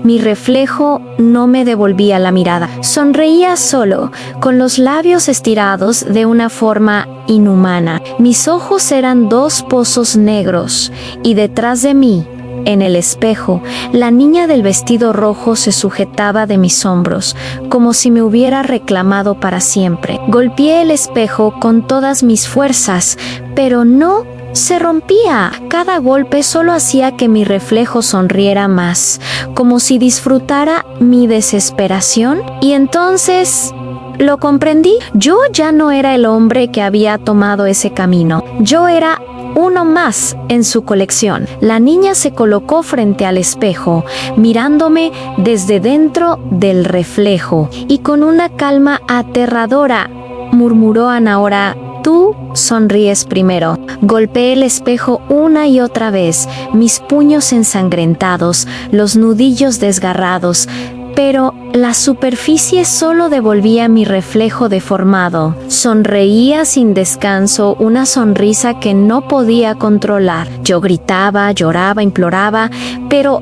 S1: Mi reflejo no me devolvía la mirada. Sonreía solo, con los labios estirados de una forma inhumana. Mis ojos eran dos pozos negros, y detrás de mí, en el espejo, la niña del vestido rojo se sujetaba de mis hombros, como si me hubiera reclamado para siempre. Golpeé el espejo con todas mis fuerzas, pero no se rompía. Cada golpe solo hacía que mi reflejo sonriera más, como si disfrutara mi desesperación. Y entonces lo comprendí. Yo ya no era el hombre que había tomado ese camino. Yo era uno más en su colección. La niña se colocó frente al espejo, mirándome desde dentro del reflejo, y con una calma aterradora murmuró: «Ahora tú sonríes primero». Golpeé el espejo una y otra vez, mis puños ensangrentados, los nudillos desgarrados, pero la superficie solo devolvía mi reflejo deformado. Sonreía sin descanso, una sonrisa que no podía controlar. Yo gritaba, lloraba, imploraba, pero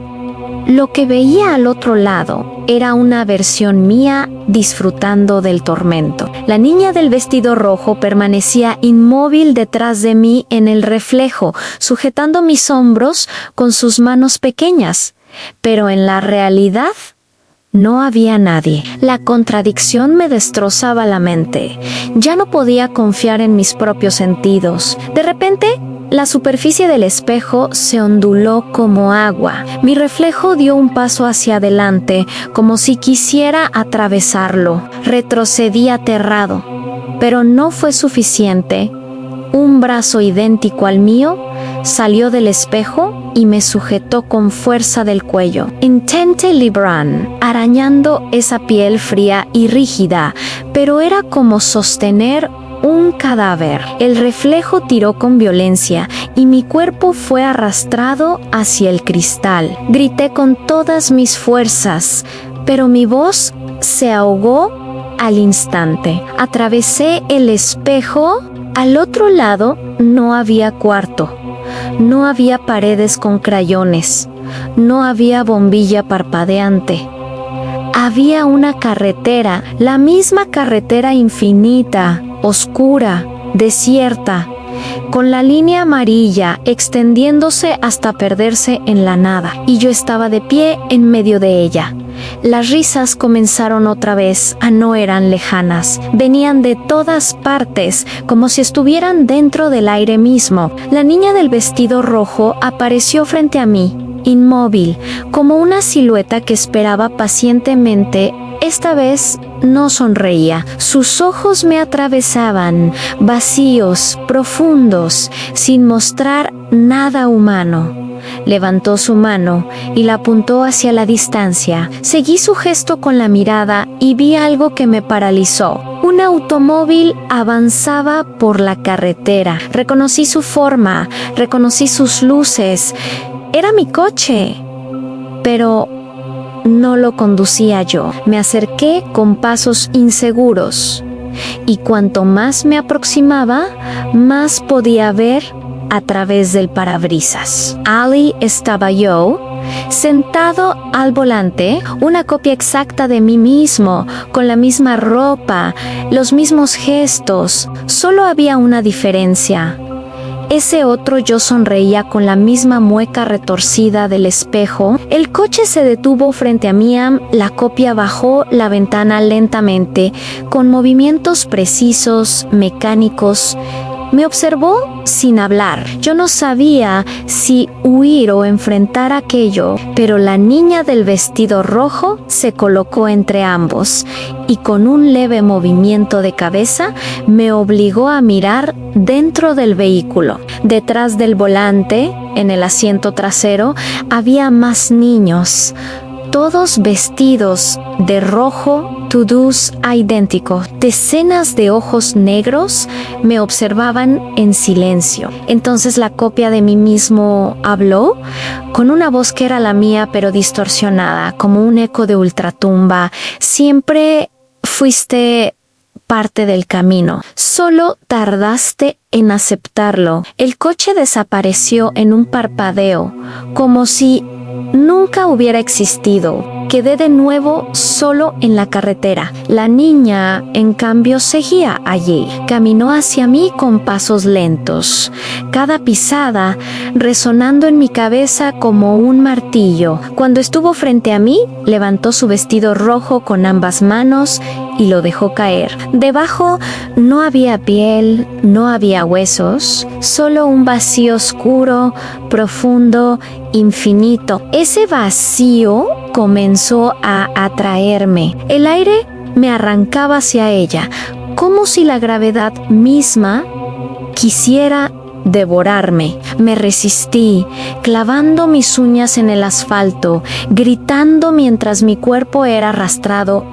S1: lo que veía al otro lado era una versión mía disfrutando del tormento. La niña del vestido rojo permanecía inmóvil detrás de mí en el reflejo, sujetando mis hombros con sus manos pequeñas. Pero en la realidad no había nadie. La contradicción me destrozaba la mente. Ya no podía confiar en mis propios sentidos. De repente, la superficie del espejo se onduló como agua. Mi reflejo dio un paso hacia adelante, como si quisiera atravesarlo. Retrocedí aterrado, pero no fue suficiente. Un brazo idéntico al mío salió del espejo y me sujetó con fuerza del cuello. Intenté librar, arañando esa piel fría y rígida, pero era como sostener un cadáver. El reflejo tiró con violencia y mi cuerpo fue arrastrado hacia el cristal. Grité con todas mis fuerzas, pero mi voz se ahogó al instante. Atravesé el espejo. Al otro lado no había cuarto. No había paredes con crayones. No había bombilla parpadeante. Había una carretera, la misma carretera infinita, oscura, desierta, con la línea amarilla extendiéndose hasta perderse en la nada, y yo estaba de pie en medio de ella. Las risas comenzaron otra vez, no eran lejanas, venían de todas partes, como si estuvieran dentro del aire mismo. La niña del vestido rojo apareció frente a mí, inmóvil, como una silueta que esperaba pacientemente. Esta vez no sonreía. Sus ojos me atravesaban, vacíos, profundos, sin mostrar nada humano. Levantó su mano y la apuntó hacia la distancia. Seguí su gesto con la mirada y vi algo que me paralizó. Un automóvil avanzaba por la carretera. Reconocí su forma, reconocí sus luces. Era mi coche, pero no lo conducía yo. Me acerqué con pasos inseguros y cuanto más me aproximaba, más podía ver a través del parabrisas. Allí estaba yo, sentado al volante, una copia exacta de mí mismo, con la misma ropa, los mismos gestos. Solo había una diferencia. Ese otro yo sonreía con la misma mueca retorcida del espejo. El coche se detuvo frente a mí. La copia bajó la ventana lentamente, con movimientos precisos, mecánicos. Me observó sin hablar. Yo no sabía si huir o enfrentar aquello, pero la niña del vestido rojo se colocó entre ambos y con un leve movimiento de cabeza me obligó a mirar dentro del vehículo. Detrás del volante, en el asiento trasero, había más niños, todos vestidos de rojo, todos idénticos. Decenas de ojos negros me observaban en silencio. Entonces la copia de mí mismo habló con una voz que era la mía pero distorsionada, como un eco de ultratumba. Siempre fuiste parte del camino. Solo tardaste en aceptarlo. El coche desapareció en un parpadeo, como si nunca hubiera existido. Quedé de nuevo solo en la carretera. La niña, en cambio, seguía allí. Caminó hacia mí con pasos lentos, cada pisada resonando en mi cabeza como un martillo. Cuando estuvo frente a mí, levantó su vestido rojo con ambas manos y lo dejó caer. Debajo no había piel, no había huesos, solo un vacío oscuro, profundo, infinito. Ese vacío comenzó a atraerme. El aire me arrancaba hacia ella, como si la gravedad misma quisiera devorarme. Me resistí, clavando mis uñas en el asfalto, gritando mientras mi cuerpo era arrastrado,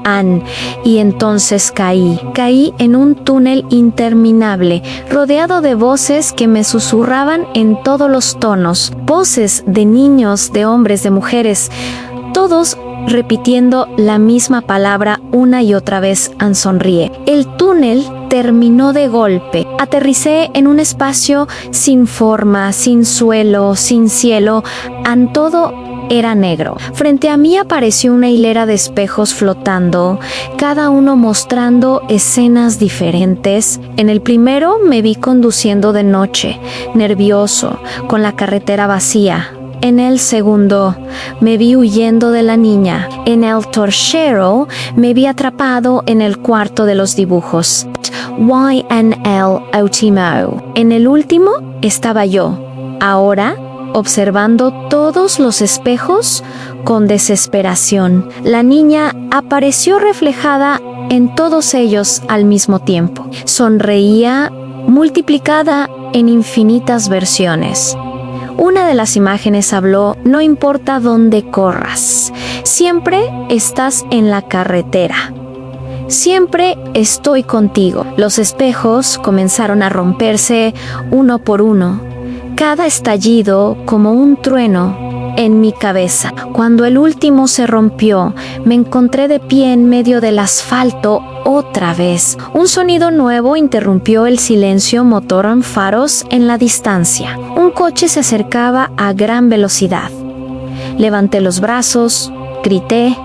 S1: y entonces caí en un túnel interminable, rodeado de voces que me susurraban en todos los tonos, voces de niños, de hombres, de mujeres, todos repitiendo la misma palabra una y otra vez. Sonríe. El túnel terminó de golpe. Aterricé en un espacio sin forma, sin suelo, sin cielo. Todo era negro. Frente a mí apareció una hilera de espejos flotando, cada uno mostrando escenas diferentes. En el primero me vi conduciendo de noche, nervioso, con la carretera vacía. En el segundo, me vi huyendo de la niña. En el tercero, me vi atrapado en el cuarto de los dibujos. YNL Ultimo. En el último, estaba yo, ahora, observando todos los espejos con desesperación. La niña apareció reflejada en todos ellos al mismo tiempo. Sonreía, multiplicada en infinitas versiones. Una de las imágenes habló: no importa dónde corras, siempre estás en la carretera. Siempre estoy contigo. Los espejos comenzaron a romperse uno por uno, cada estallido como un trueno en mi cabeza. Cuando el último se rompió, me encontré de pie en medio del asfalto otra vez. Un sonido nuevo interrumpió el silencio. Motor en faros en la distancia. Un coche se acercaba a gran velocidad. Levanté los brazos, grité,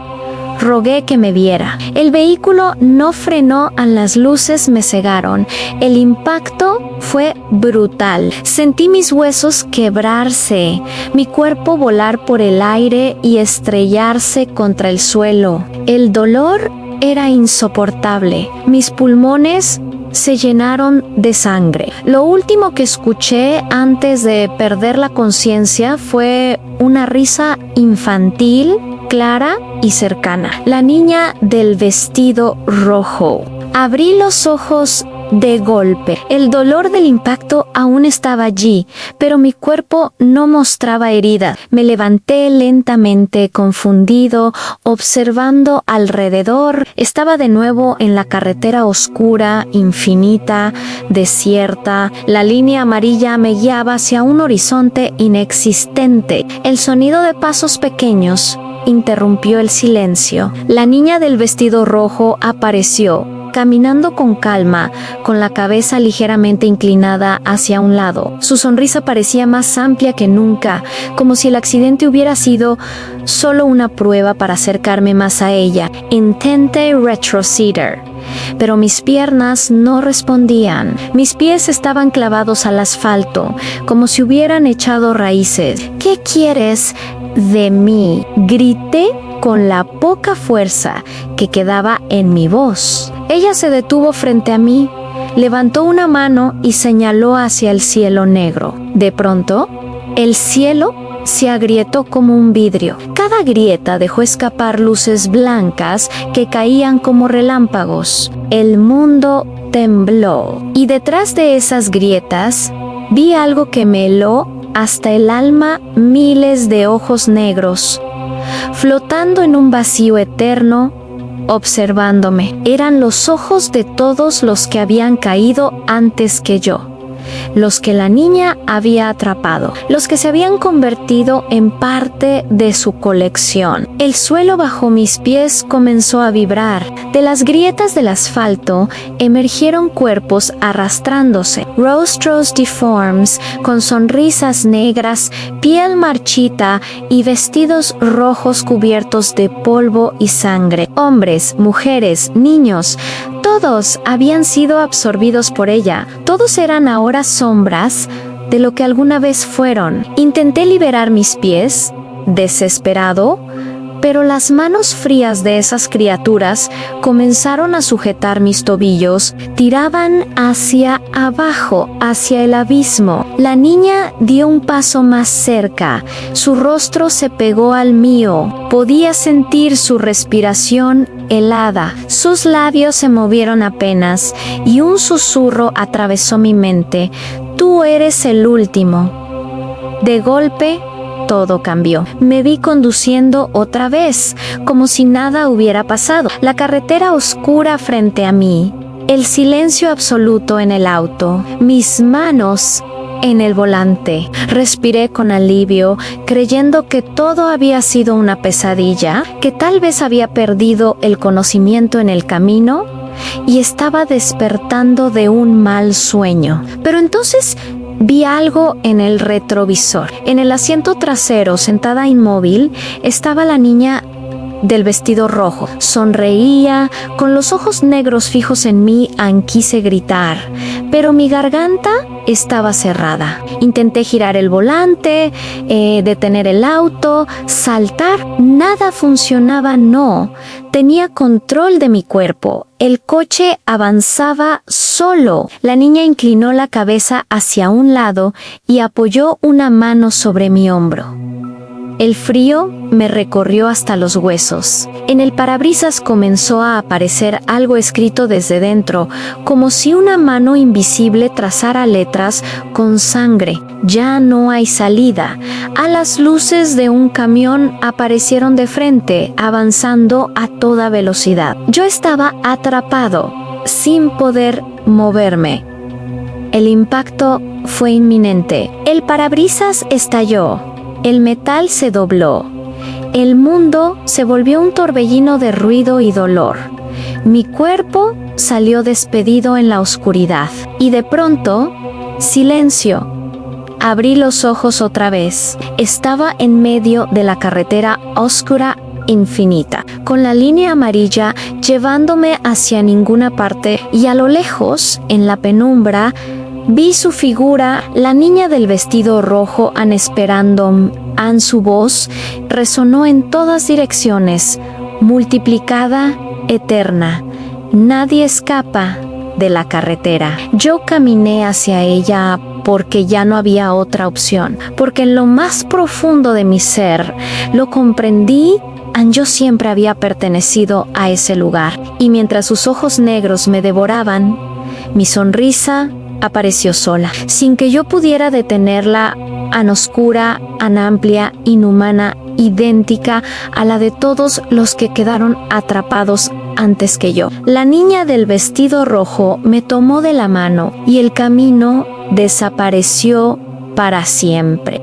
S1: rogué que me viera. El vehículo no frenó, las luces me cegaron. El impacto fue brutal. Sentí mis huesos quebrarse, mi cuerpo volar por el aire y estrellarse contra el suelo. El dolor era insoportable. Mis pulmones se llenaron de sangre. Lo último que escuché antes de perder la conciencia fue una risa infantil, clara y cercana. La niña del vestido rojo. Abrí los ojos de golpe. El dolor del impacto aún estaba allí, pero mi cuerpo no mostraba heridas. Me levanté lentamente, confundido, observando alrededor. Estaba de nuevo en la carretera oscura, infinita, desierta. La línea amarilla me guiaba hacia un horizonte inexistente. El sonido de pasos pequeños interrumpió el silencio. La niña del vestido rojo apareció, caminando con calma, con la cabeza ligeramente inclinada hacia un lado. Su sonrisa parecía más amplia que nunca, como si el accidente hubiera sido solo una prueba para acercarme más a ella. Intenté retroceder, pero mis piernas no respondían. Mis pies estaban clavados al asfalto, como si hubieran echado raíces. ¿Qué quieres de mí?, grité con la poca fuerza que quedaba en mi voz. Ella se detuvo frente a mí, levantó una mano y señaló hacia el cielo negro. De pronto, el cielo se agrietó como un vidrio. Cada grieta dejó escapar luces blancas que caían como relámpagos. El mundo tembló, y detrás de esas grietas vi algo que me heló hasta el alma: miles de ojos negros, flotando en un vacío eterno, observándome. Eran los ojos de todos los que habían caído antes que yo, los que la niña había atrapado, los que se habían convertido en parte de su colección. El suelo bajo mis pies comenzó a vibrar. De las grietas del asfalto emergieron cuerpos arrastrándose, rostros deformes, con sonrisas negras, piel marchita y vestidos rojos cubiertos de polvo y sangre. Hombres, mujeres, niños, todos habían sido absorbidos por ella. Todos eran ahora sombras de lo que alguna vez fueron. Intenté liberar mis pies, desesperado, pero las manos frías de esas criaturas comenzaron a sujetar mis tobillos. Tiraban hacia abajo, hacia el abismo. La niña dio un paso más cerca. Su rostro se pegó al mío. Podía sentir su respiración helada. Sus labios se movieron apenas y un susurro atravesó mi mente: tú eres el último. De golpe, todo cambió. Me vi conduciendo otra vez, como si nada hubiera pasado. La carretera oscura frente a mí, el silencio absoluto en el auto, mis manos en el volante. Respiré con alivio, creyendo que todo había sido una pesadilla, que tal vez había perdido el conocimiento en el camino y estaba despertando de un mal sueño. Pero entonces vi algo en el retrovisor. En el asiento trasero, sentada inmóvil, estaba la niña del vestido rojo. Sonreía, con los ojos negros fijos en mí. Quise gritar, pero mi garganta estaba cerrada. Intenté girar el volante, detener el auto, saltar. Nada funcionaba, no. Tenía control de mi cuerpo. El coche avanzaba solo. La niña inclinó la cabeza hacia un lado y apoyó una mano sobre mi hombro. El frío me recorrió hasta los huesos. En el parabrisas comenzó a aparecer algo escrito desde dentro, como si una mano invisible trazara letras con sangre. Ya no hay salida. A las luces de un camión aparecieron de frente, avanzando a toda velocidad. Yo estaba atrapado, sin poder moverme. El impacto fue inminente. El parabrisas estalló. El metal se dobló. El mundo se volvió un torbellino de ruido y dolor. Mi cuerpo salió despedido en la oscuridad. Y de pronto, silencio. Abrí los ojos otra vez. Estaba en medio de la carretera oscura infinita, con la línea amarilla llevándome hacia ninguna parte, y a lo lejos, en la penumbra, vi su figura, la niña del vestido rojo, esperando. Su voz resonó en todas direcciones, multiplicada, eterna. Nadie escapa de la carretera. Yo caminé hacia ella porque ya no había otra opción, porque en lo más profundo de mi ser lo comprendí. Yo siempre había pertenecido a ese lugar, y mientras sus ojos negros me devoraban, mi sonrisa apareció sola, sin que yo pudiera detenerla, oscura, amplia, inhumana, idéntica a la de todos los que quedaron atrapados antes que yo. La niña del vestido rojo me tomó de la mano y el camino desapareció para siempre.